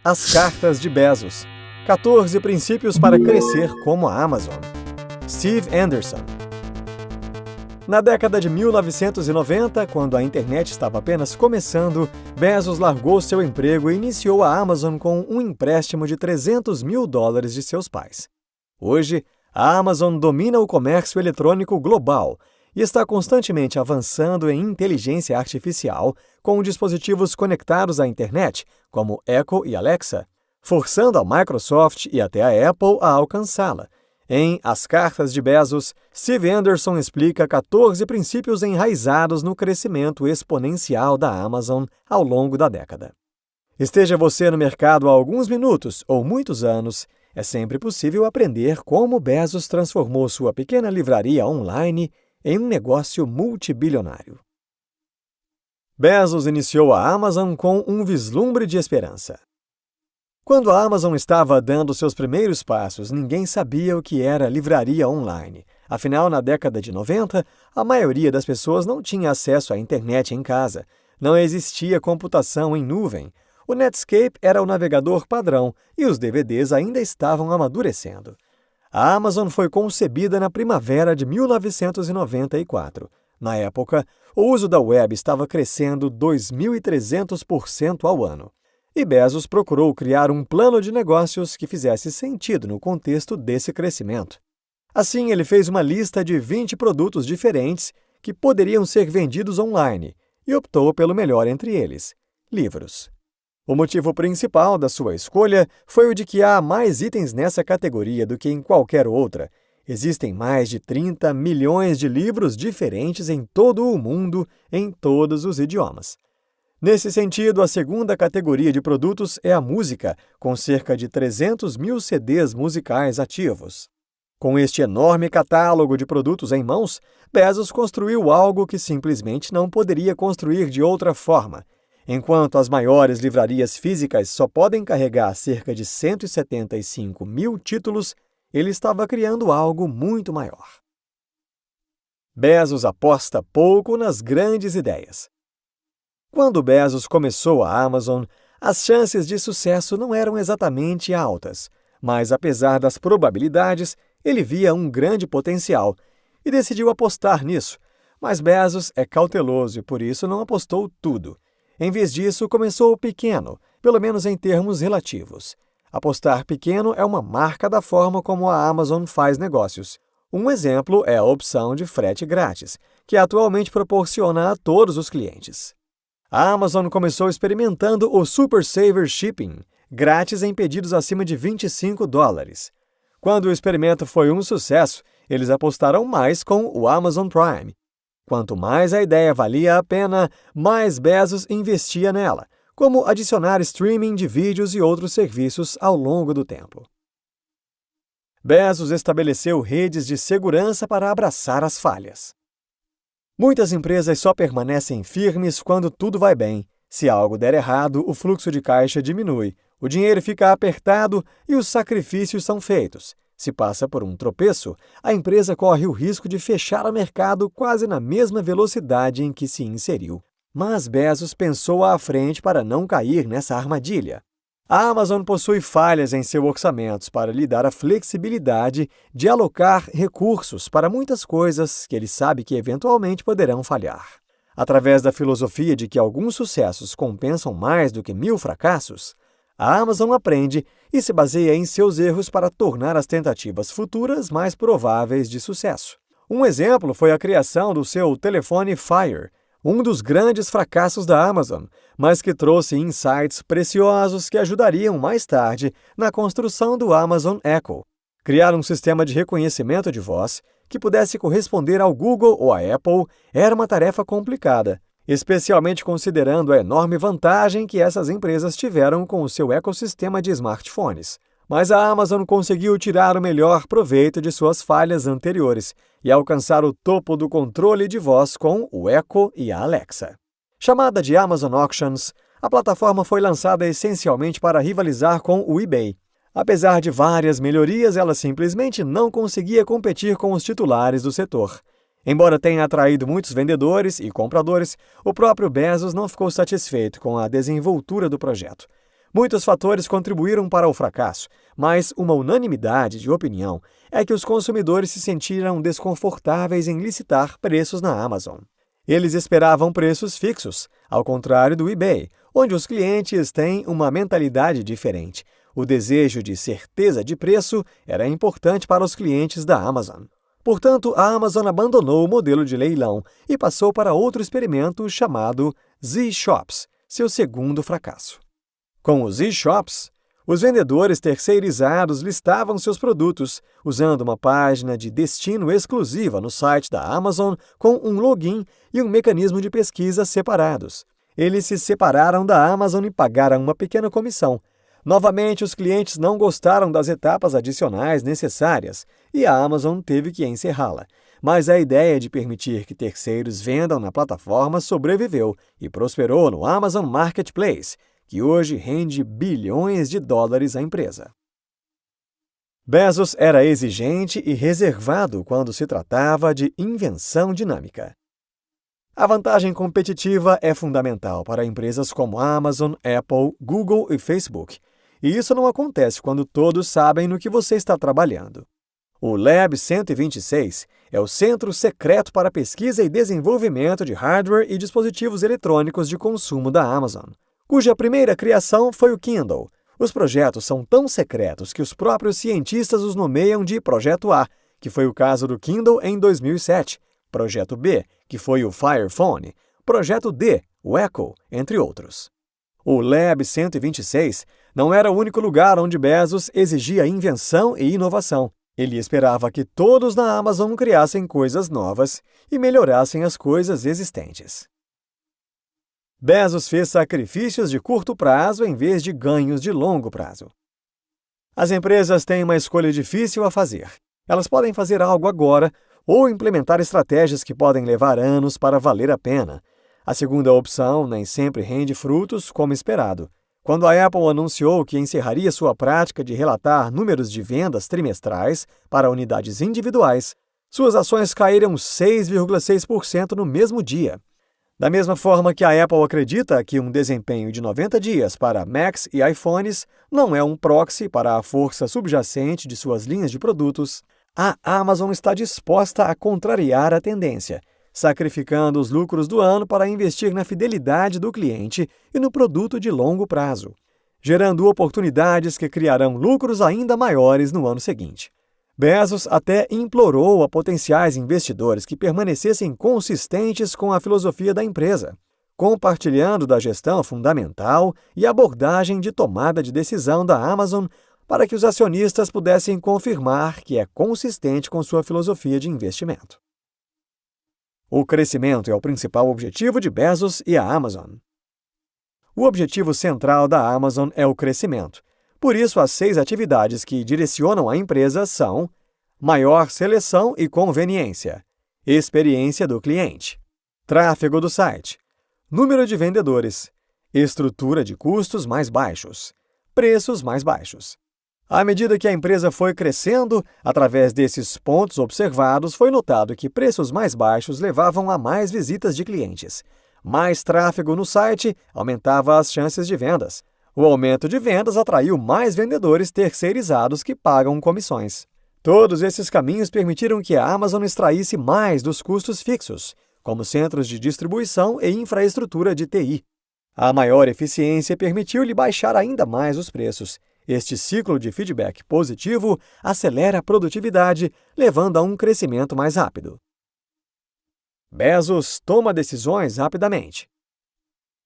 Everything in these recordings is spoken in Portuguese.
As cartas de Bezos. 14 princípios para crescer como a Amazon. Steve Anderson. Na década de 1990, quando a internet estava apenas começando, Bezos largou seu emprego e iniciou a Amazon com um empréstimo de $300 mil de seus pais. Hoje, a Amazon domina o comércio eletrônico global e está constantemente avançando em inteligência artificial com dispositivos conectados à internet, como Echo e Alexa, forçando a Microsoft e até a Apple a alcançá-la. Em As Cartas de Bezos, Steve Anderson explica 14 princípios enraizados no crescimento exponencial da Amazon ao longo da década. Esteja você no mercado há alguns minutos ou muitos anos, é sempre possível aprender como Bezos transformou sua pequena livraria online em um negócio multibilionário. Bezos iniciou a Amazon com um vislumbre de esperança. Quando a Amazon estava dando seus primeiros passos, ninguém sabia o que era livraria online. Afinal, na década de 90, a maioria das pessoas não tinha acesso à internet em casa. Não existia computação em nuvem. O Netscape era o navegador padrão e os DVDs ainda estavam amadurecendo. A Amazon foi concebida na primavera de 1994. Na época, o uso da web estava crescendo 2.300% ao ano. E Bezos procurou criar um plano de negócios que fizesse sentido no contexto desse crescimento. Assim, ele fez uma lista de 20 produtos diferentes que poderiam ser vendidos online e optou pelo melhor entre eles: livros. O motivo principal da sua escolha foi o de que há mais itens nessa categoria do que em qualquer outra. Existem mais de 30 milhões de livros diferentes em todo o mundo, em todos os idiomas. Nesse sentido, a segunda categoria de produtos é a música, com cerca de 300 mil CDs musicais ativos. Com este enorme catálogo de produtos em mãos, Bezos construiu algo que simplesmente não poderia construir de outra forma. Enquanto as maiores livrarias físicas só podem carregar cerca de 175 mil títulos, ele estava criando algo muito maior. Bezos aposta pouco nas grandes ideias. Quando Bezos começou a Amazon, as chances de sucesso não eram exatamente altas, mas apesar das probabilidades, ele via um grande potencial e decidiu apostar nisso. Mas Bezos é cauteloso e por isso não apostou tudo. Em vez disso, começou pequeno, pelo menos em termos relativos. Apostar pequeno é uma marca da forma como a Amazon faz negócios. Um exemplo é a opção de frete grátis, que atualmente proporciona a todos os clientes. A Amazon começou experimentando o Super Saver Shipping, grátis em pedidos acima de $25. Quando o experimento foi um sucesso, eles apostaram mais com o Amazon Prime. Quanto mais a ideia valia a pena, mais Bezos investia nela, como adicionar streaming de vídeos e outros serviços ao longo do tempo. Bezos estabeleceu redes de segurança para abraçar as falhas. Muitas empresas só permanecem firmes quando tudo vai bem. Se algo der errado, o fluxo de caixa diminui, o dinheiro fica apertado e os sacrifícios são feitos. Se passa por um tropeço, a empresa corre o risco de fechar o mercado quase na mesma velocidade em que se inseriu. Mas Bezos pensou à frente para não cair nessa armadilha. A Amazon possui falhas em seus orçamentos para lhe dar a flexibilidade de alocar recursos para muitas coisas que ele sabe que eventualmente poderão falhar. Através da filosofia de que alguns sucessos compensam mais do que 1000 fracassos, a Amazon aprende e se baseia em seus erros para tornar as tentativas futuras mais prováveis de sucesso. Um exemplo foi a criação do seu telefone Fire, um dos grandes fracassos da Amazon, mas que trouxe insights preciosos que ajudariam mais tarde na construção do Amazon Echo. Criar um sistema de reconhecimento de voz que pudesse corresponder ao Google ou à Apple era uma tarefa complicada, especialmente considerando a enorme vantagem que essas empresas tiveram com o seu ecossistema de smartphones. Mas a Amazon conseguiu tirar o melhor proveito de suas falhas anteriores e alcançar o topo do controle de voz com o Echo e a Alexa. Chamada de Amazon Auctions, a plataforma foi lançada essencialmente para rivalizar com o eBay. Apesar de várias melhorias, ela simplesmente não conseguia competir com os titulares do setor. Embora tenha atraído muitos vendedores e compradores, o próprio Bezos não ficou satisfeito com a desenvoltura do projeto. Muitos fatores contribuíram para o fracasso, mas uma unanimidade de opinião é que os consumidores se sentiram desconfortáveis em licitar preços na Amazon. Eles esperavam preços fixos, ao contrário do eBay, onde os clientes têm uma mentalidade diferente. O desejo de certeza de preço era importante para os clientes da Amazon. Portanto, a Amazon abandonou o modelo de leilão e passou para outro experimento chamado Z-Shops, seu segundo fracasso. Com os Z-Shops, os vendedores terceirizados listavam seus produtos usando uma página de destino exclusiva no site da Amazon com um login e um mecanismo de pesquisa separados. Eles se separaram da Amazon e pagaram uma pequena comissão. Novamente, os clientes não gostaram das etapas adicionais necessárias e a Amazon teve que encerrá-la. Mas a ideia de permitir que terceiros vendam na plataforma sobreviveu e prosperou no Amazon Marketplace, que hoje rende bilhões de dólares à empresa. Bezos era exigente e reservado quando se tratava de invenção dinâmica. A vantagem competitiva é fundamental para empresas como Amazon, Apple, Google e Facebook. E isso não acontece quando todos sabem no que você está trabalhando. O Lab 126 é o centro secreto para pesquisa e desenvolvimento de hardware e dispositivos eletrônicos de consumo da Amazon, cuja primeira criação foi o Kindle. Os projetos são tão secretos que os próprios cientistas os nomeiam de Projeto A, que foi o caso do Kindle em 2007, Projeto B, que foi o Fire Phone, Projeto D, o Echo, entre outros. O Lab 126 não era o único lugar onde Bezos exigia invenção e inovação. Ele esperava que todos na Amazon criassem coisas novas e melhorassem as coisas existentes. Bezos fez sacrifícios de curto prazo em vez de ganhos de longo prazo. As empresas têm uma escolha difícil a fazer. Elas podem fazer algo agora ou implementar estratégias que podem levar anos para valer a pena. A segunda opção nem sempre rende frutos como esperado. Quando a Apple anunciou que encerraria sua prática de relatar números de vendas trimestrais para unidades individuais, suas ações caíram 6,6% no mesmo dia. Da mesma forma que a Apple acredita que um desempenho de 90 dias para Macs e iPhones não é um proxy para a força subjacente de suas linhas de produtos, a Amazon está disposta a contrariar a tendência, sacrificando os lucros do ano para investir na fidelidade do cliente e no produto de longo prazo, gerando oportunidades que criarão lucros ainda maiores no ano seguinte. Bezos até implorou a potenciais investidores que permanecessem consistentes com a filosofia da empresa, compartilhando da gestão fundamental e abordagem de tomada de decisão da Amazon para que os acionistas pudessem confirmar que é consistente com sua filosofia de investimento. O crescimento é o principal objetivo de Bezos e a Amazon. O objetivo central da Amazon é o crescimento. Por isso, as 6 atividades que direcionam a empresa são maior seleção e conveniência, experiência do cliente, tráfego do site, número de vendedores, estrutura de custos mais baixos, preços mais baixos. À medida que a empresa foi crescendo, através desses pontos observados, foi notado que preços mais baixos levavam a mais visitas de clientes. Mais tráfego no site aumentava as chances de vendas. O aumento de vendas atraiu mais vendedores terceirizados que pagam comissões. Todos esses caminhos permitiram que a Amazon extraísse mais dos custos fixos, como centros de distribuição e infraestrutura de TI. A maior eficiência permitiu-lhe baixar ainda mais os preços. Este ciclo de feedback positivo acelera a produtividade, levando a um crescimento mais rápido. Bezos toma decisões rapidamente.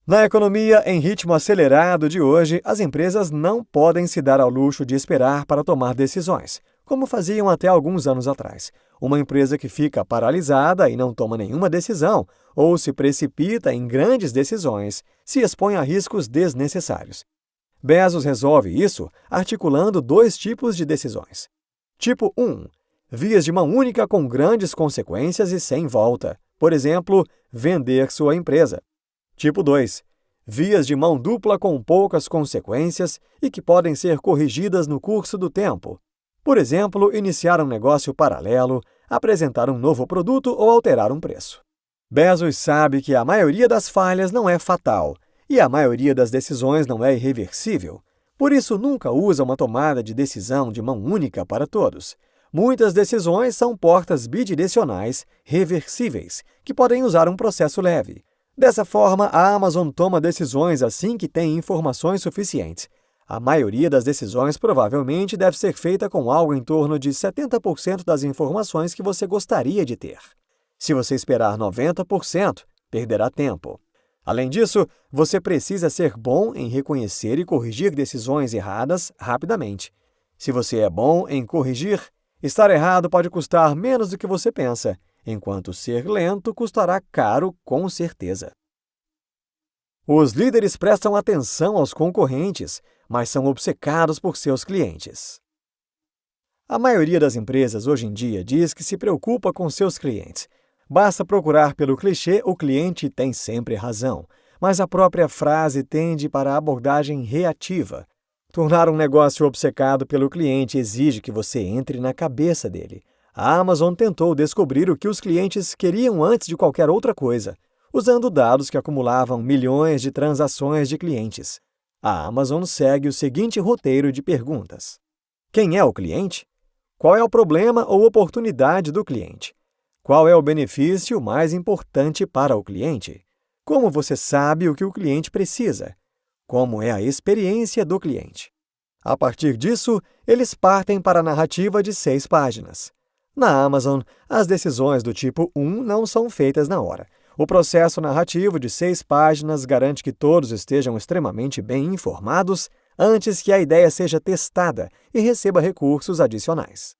Na economia em ritmo acelerado de hoje, as empresas não podem se dar ao luxo de esperar para tomar decisões, como faziam até alguns anos atrás. Uma empresa que fica paralisada e não toma nenhuma decisão, ou se precipita em grandes decisões, se expõe a riscos desnecessários. Bezos resolve isso articulando 2 tipos de decisões. Tipo 1. Vias de mão única com grandes consequências e sem volta. Por exemplo, vender sua empresa. Tipo 2. Vias de mão dupla com poucas consequências e que podem ser corrigidas no curso do tempo. Por exemplo, iniciar um negócio paralelo, apresentar um novo produto ou alterar um preço. Bezos sabe que a maioria das falhas não é fatal, e a maioria das decisões não é irreversível. Por isso, nunca usa uma tomada de decisão de mão única para todos. Muitas decisões são portas bidirecionais reversíveis, que podem usar um processo leve. Dessa forma, a Amazon toma decisões assim que tem informações suficientes. A maioria das decisões provavelmente deve ser feita com algo em torno de 70% das informações que você gostaria de ter. Se você esperar 90%, perderá tempo. Além disso, você precisa ser bom em reconhecer e corrigir decisões erradas rapidamente. Se você é bom em corrigir, estar errado pode custar menos do que você pensa, enquanto ser lento custará caro com certeza. Os líderes prestam atenção aos concorrentes, mas são obcecados por seus clientes. A maioria das empresas hoje em dia diz que se preocupa com seus clientes. Basta procurar pelo clichê "o cliente tem sempre razão", mas a própria frase tende para a abordagem reativa. Tornar um negócio obcecado pelo cliente exige que você entre na cabeça dele. A Amazon tentou descobrir o que os clientes queriam antes de qualquer outra coisa, usando dados que acumulavam milhões de transações de clientes. A Amazon segue o seguinte roteiro de perguntas: quem é o cliente? Qual é o problema ou oportunidade do cliente? Qual é o benefício mais importante para o cliente? Como você sabe o que o cliente precisa? Como é a experiência do cliente? A partir disso, eles partem para a narrativa de 6 páginas. Na Amazon, as decisões do tipo 1 não são feitas na hora. O processo narrativo de 6 páginas garante que todos estejam extremamente bem informados antes que a ideia seja testada e receba recursos adicionais.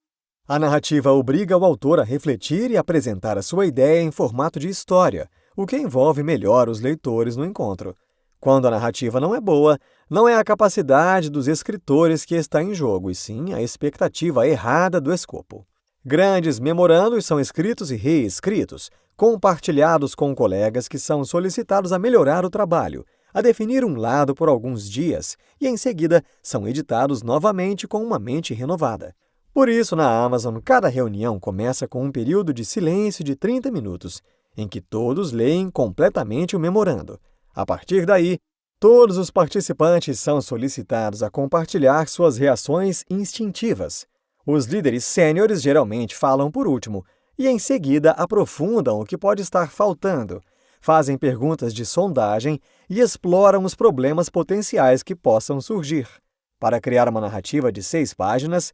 A narrativa obriga o autor a refletir e apresentar a sua ideia em formato de história, o que envolve melhor os leitores no encontro. Quando a narrativa não é boa, não é a capacidade dos escritores que está em jogo, e sim a expectativa errada do escopo. Grandes memorandos são escritos e reescritos, compartilhados com colegas que são solicitados a melhorar o trabalho, a definir um lado por alguns dias, e em seguida são editados novamente com uma mente renovada. Por isso, na Amazon, cada reunião começa com um período de silêncio de 30 minutos, em que todos leem completamente o memorando. A partir daí, todos os participantes são solicitados a compartilhar suas reações instintivas. Os líderes sêniores geralmente falam por último e, em seguida, aprofundam o que pode estar faltando, fazem perguntas de sondagem e exploram os problemas potenciais que possam surgir. Para criar uma narrativa de 6 páginas,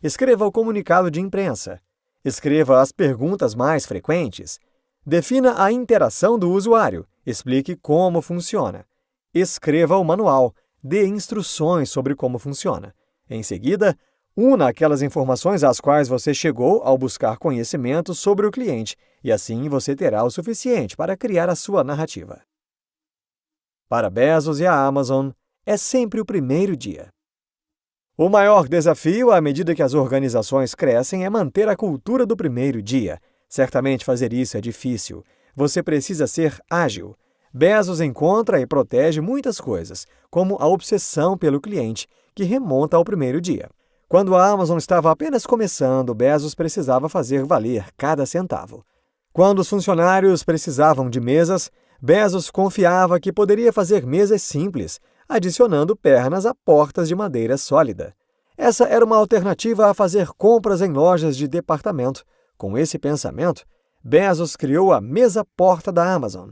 escreva o comunicado de imprensa, escreva as perguntas mais frequentes, defina a interação do usuário, explique como funciona, escreva o manual, dê instruções sobre como funciona. Em seguida, una aquelas informações às quais você chegou ao buscar conhecimento sobre o cliente, e assim você terá o suficiente para criar a sua narrativa. Para Bezos e a Amazon, é sempre o primeiro dia. O maior desafio, à medida que as organizações crescem, é manter a cultura do primeiro dia. Certamente fazer isso é difícil. Você precisa ser ágil. Bezos encontra e protege muitas coisas, como a obsessão pelo cliente, que remonta ao primeiro dia. Quando a Amazon estava apenas começando, Bezos precisava fazer valer cada centavo. Quando os funcionários precisavam de mesas, Bezos confiava que poderia fazer mesas simples, adicionando pernas a portas de madeira sólida. Essa era uma alternativa a fazer compras em lojas de departamento. Com esse pensamento, Bezos criou a mesa-porta da Amazon.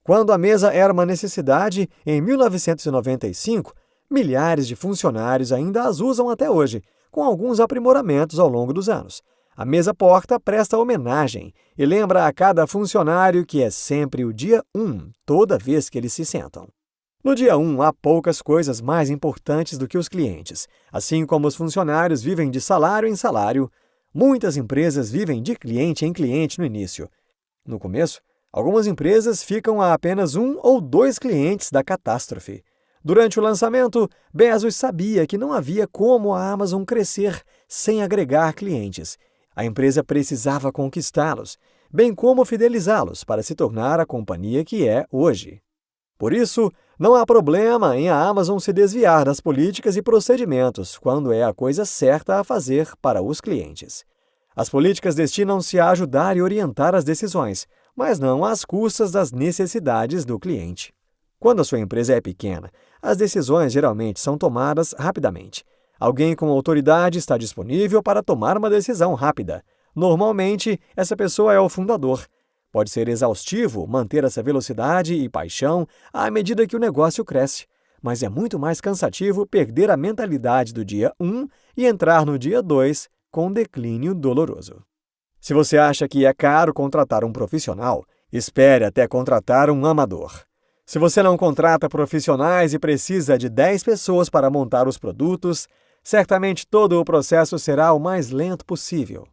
Quando a mesa era uma necessidade, em 1995, milhares de funcionários ainda as usam até hoje, com alguns aprimoramentos ao longo dos anos. A mesa-porta presta homenagem e lembra a cada funcionário que é sempre o dia 1, toda vez que eles se sentam. No dia 1, há poucas coisas mais importantes do que os clientes. Assim como os funcionários vivem de salário em salário, muitas empresas vivem de cliente em cliente no início. No começo, algumas empresas ficam a apenas 1 ou 2 clientes da catástrofe. Durante o lançamento, Bezos sabia que não havia como a Amazon crescer sem agregar clientes. A empresa precisava conquistá-los, bem como fidelizá-los para se tornar a companhia que é hoje. Por isso, não há problema em a Amazon se desviar das políticas e procedimentos quando é a coisa certa a fazer para os clientes. As políticas destinam-se a ajudar e orientar as decisões, mas não às custas das necessidades do cliente. Quando a sua empresa é pequena, as decisões geralmente são tomadas rapidamente. Alguém com autoridade está disponível para tomar uma decisão rápida. Normalmente, essa pessoa é o fundador. Pode ser exaustivo manter essa velocidade e paixão à medida que o negócio cresce, mas é muito mais cansativo perder a mentalidade do dia 1 e entrar no dia 2 com declínio doloroso. Se você acha que é caro contratar um profissional, espere até contratar um amador. Se você não contrata profissionais e precisa de 10 pessoas para montar os produtos, certamente todo o processo será o mais lento possível.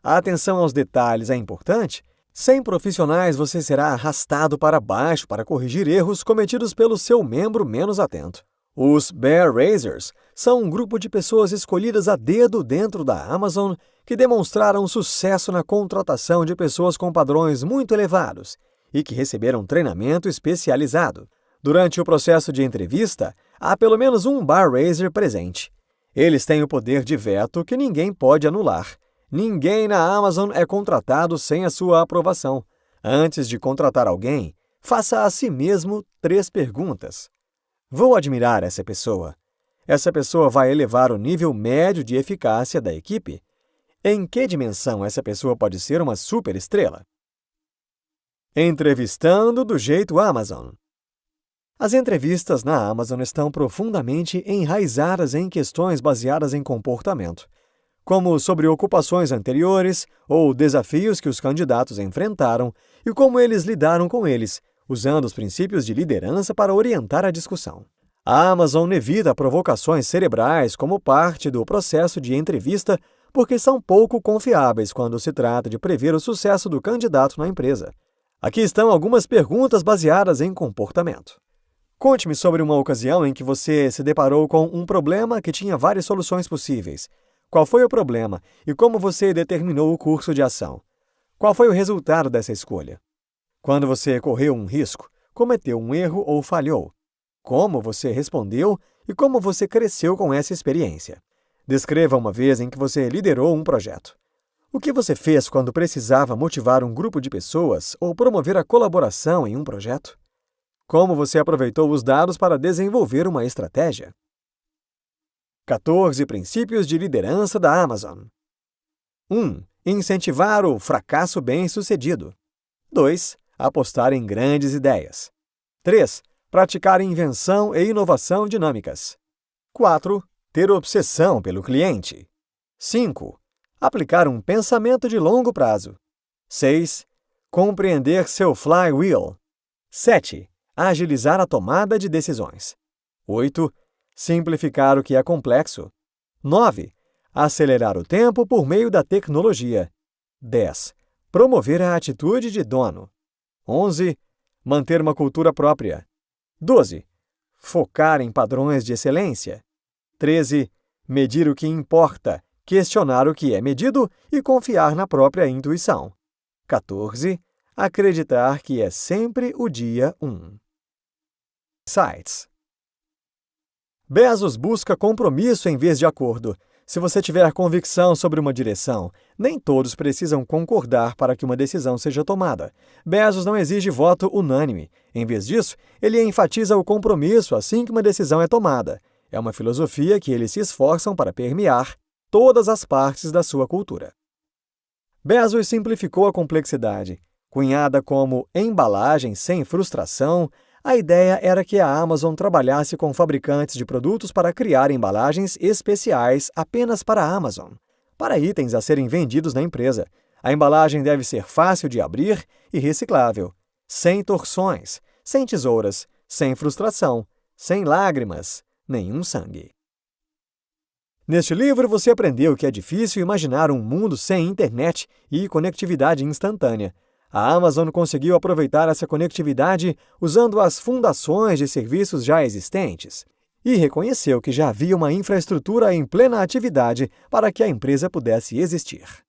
A atenção aos detalhes é importante. Sem profissionais, você será arrastado para baixo para corrigir erros cometidos pelo seu membro menos atento. Os Bear Raisers são um grupo de pessoas escolhidas a dedo dentro da Amazon que demonstraram sucesso na contratação de pessoas com padrões muito elevados e que receberam treinamento especializado. Durante o processo de entrevista, há pelo menos um Bear Raiser presente. Eles têm o poder de veto que ninguém pode anular. Ninguém na Amazon é contratado sem a sua aprovação. Antes de contratar alguém, faça a si mesmo 3 perguntas. Vou admirar essa pessoa. Essa pessoa vai elevar o nível médio de eficácia da equipe? Em que dimensão essa pessoa pode ser uma superestrela? Entrevistando do jeito Amazon. As entrevistas na Amazon estão profundamente enraizadas em questões baseadas em comportamento, como sobre ocupações anteriores ou desafios que os candidatos enfrentaram e como eles lidaram com eles, usando os princípios de liderança para orientar a discussão. A Amazon evita provocações cerebrais como parte do processo de entrevista porque são pouco confiáveis quando se trata de prever o sucesso do candidato na empresa. Aqui estão algumas perguntas baseadas em comportamento. Conte-me sobre uma ocasião em que você se deparou com um problema que tinha várias soluções possíveis. Qual foi o problema e como você determinou o curso de ação? Qual foi o resultado dessa escolha? Quando você correu um risco, cometeu um erro ou falhou? Como você respondeu e como você cresceu com essa experiência? Descreva uma vez em que você liderou um projeto. O que você fez quando precisava motivar um grupo de pessoas ou promover a colaboração em um projeto? Como você aproveitou os dados para desenvolver uma estratégia? 14 princípios de liderança da Amazon. 1. Incentivar o fracasso bem-sucedido. 2. Apostar em grandes ideias. 3. Praticar invenção e inovação dinâmicas. 4. Ter obsessão pelo cliente. 5. Aplicar um pensamento de longo prazo. 6. Compreender seu flywheel. 7. Agilizar a tomada de decisões. 8. Simplificar o que é complexo. 9. Acelerar o tempo por meio da tecnologia. 10. Promover a atitude de dono. 11. Manter uma cultura própria. 12. Focar em padrões de excelência. 13. Medir o que importa, questionar o que é medido e confiar na própria intuição. 14. Acreditar que é sempre o dia 1. Sites. Bezos busca compromisso em vez de acordo. Se você tiver convicção sobre uma direção, nem todos precisam concordar para que uma decisão seja tomada. Bezos não exige voto unânime. Em vez disso, ele enfatiza o compromisso assim que uma decisão é tomada. É uma filosofia que eles se esforçam para permear todas as partes da sua cultura. Bezos simplificou a complexidade. Cunhada como embalagem sem frustração, a ideia era que a Amazon trabalhasse com fabricantes de produtos para criar embalagens especiais apenas para a Amazon, para itens a serem vendidos na empresa. A embalagem deve ser fácil de abrir e reciclável, sem torções, sem tesouras, sem frustração, sem lágrimas, nenhum sangue. Neste livro, você aprendeu que é difícil imaginar um mundo sem internet e conectividade instantânea. A Amazon conseguiu aproveitar essa conectividade usando as fundações de serviços já existentes e reconheceu que já havia uma infraestrutura em plena atividade para que a empresa pudesse existir.